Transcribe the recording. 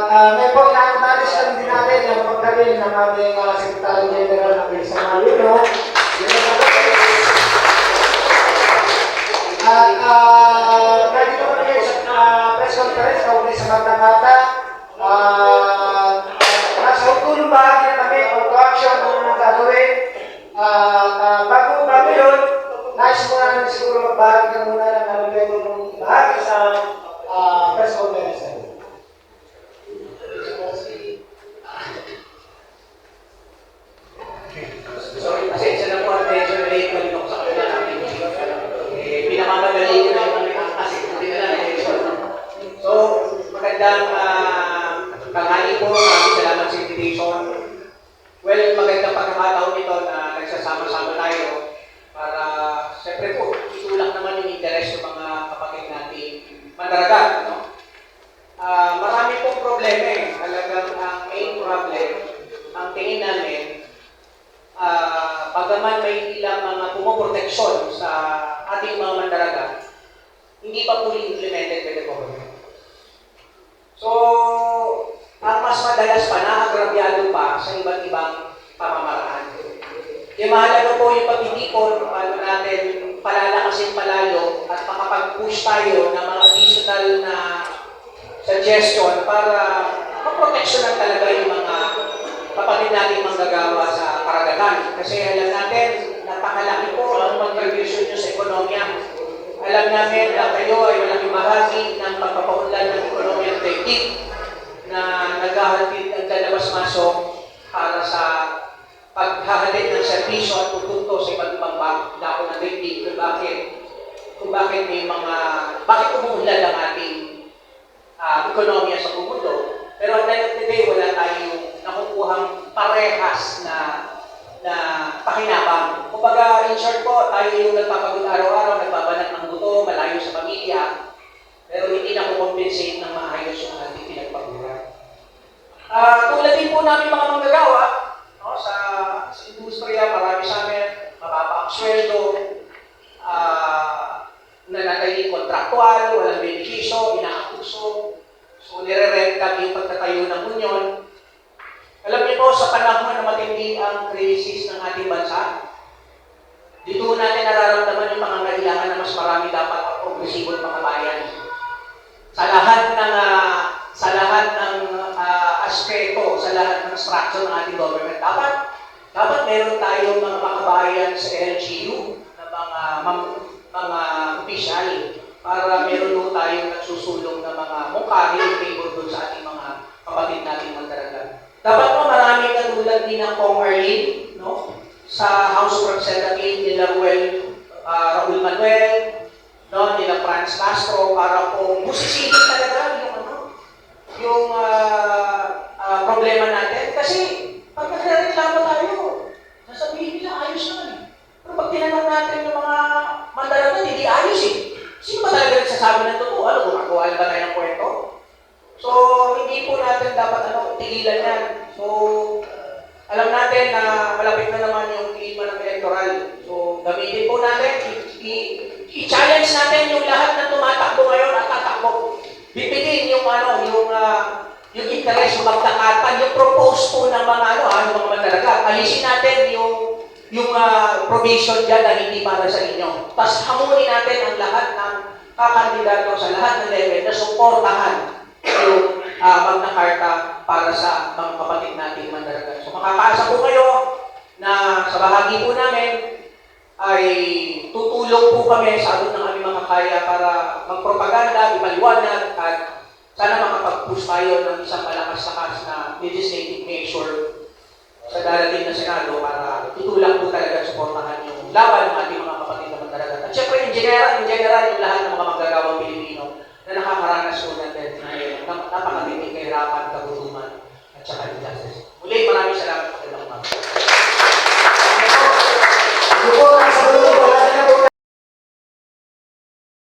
May po inaantalis lang din natin yung pagdating ng ating Secretary General ng Pilsa Maluno. At ready naman kayo sa press conference kaugnay sa Magna Carta. Nasa utulong bahagi na kami pag-action ng gagawin. Bago yun, nais muna namin siguro magbahagi ka muna ng namin ng bahagi sa press conference. Sorry, pasensya na po at medyo late ko rin ako sa kanila namin. Pinamamadali ko na yung mga kasi hindi na na-election. So, magandang tanghali po. Maraming salamat sa invitation. Well, magandang pagkakataon ito na nagsasama-sama tayo para, siyempre po, itulak naman yung interes ng mga kapatid natin mandaragat. No? Marami pong problema eh. Talagang ang main problem, ang tingin namin, bagaman may ilang mga pumoproteksyon sa ating mga mandaragat, hindi pa fully implemented by the government. So, ang mas madalas pa, nakagrabyado pa sa iba't ibang pamamaraan. Yung mahalaga po yung pagtitipon, paano natin palalakasin palalo at makapag-push tayo ng mga additional na suggestion para maproteksyonan talaga yung mga kapatid natin manggagawa sa karagatan. Kasi alam natin, napakalaki po ang contribution nyo sa ekonomiya. Alam namin na kayo ay malaking bahagi ng pagpapaunlad ng ekonomiya ng daigdig na naghahatid ang dalabas-masok para sa paghahatid ng serbisyo at tutunto sa iba't ibang dako ng daigdig kung bakit may mga, bakit umuunlad ang ating ekonomiya sa bumundo. Pero at the end of the day, wala tayong nakukuhang parehas na pakinabang. Kumbaga, in short po, tayo yung nagpapagod araw-araw, nagbabanat ng buto, malayo sa pamilya, pero hindi na kukompensate ng maayos yung ating pinagpaguran. Tulad din po namin mga manggagawa, no, sa industriya, marami sa amin, mababa ang sweldo, nanatay kontraktual, walang benepisyo, inaakuso. So, nire-rent kami yung pagtatayo ng union. Alam niyo po, sa panahon na matindi ang crisis ng ating bansa, dito natin nararamdaman yung pangangailangan na mas marami dapat ang progresibo ng mga bayan. Sa lahat ng aspeto, sa lahat ng structure ng ating government, dapat meron tayong mga makabayan sa LGU na mga opisyal para meron po tayong nagsusulong ng mga mungkahi yung favor doon sa ating mga kapatid natin mandaragat. Dapat po maraming katulad din ng Kong Arlene, no? Sa House of Representatives nila Raul Manuel, no? Nila Franz Castro, para po musisilin talaga yung problema natin. Kasi pag nagreklamo tayo, sasabihin nila ayos naman eh. Pero pag tinanong natin yung mga mandaragat, hindi ayos eh. Sino ba talaga nagsasabi ng totoo? Gumagawa ba tayo ng kwento? So, hindi po natin dapat tigilan yan. So, alam natin na malapit na naman yung klima ng electoral. So, gamitin po natin, i-challenge natin yung lahat na tumatakbo ngayon at tatakbo. Bibitin yung yung interest, yung magtakatan, yung propose po ng mga mga mandaragat. Alisin natin yung provision dyan na hindi para sa inyo. Tapos hamunin natin ang lahat ng kakandidato sa lahat ng level na suportahan yung Magna Carta para sa mga kapatid nating mandaragat. So makakaasa po kayo na sa bahagi po namin ay tutulong po kami sa anong ng aming makakaya para magpropaganda, ipaliwanag at sana makapag-push tayo ng isang malakas-lakas na legislative measure sa darating na Senado para tutulak po talaga at suportahan yung laban ng ating mga kapatid na mandaragat. At syempre, in general, yung lahat ng mga manggagawang Pilipino na nakakaranas po natin ngayon, napakatinding kahirapan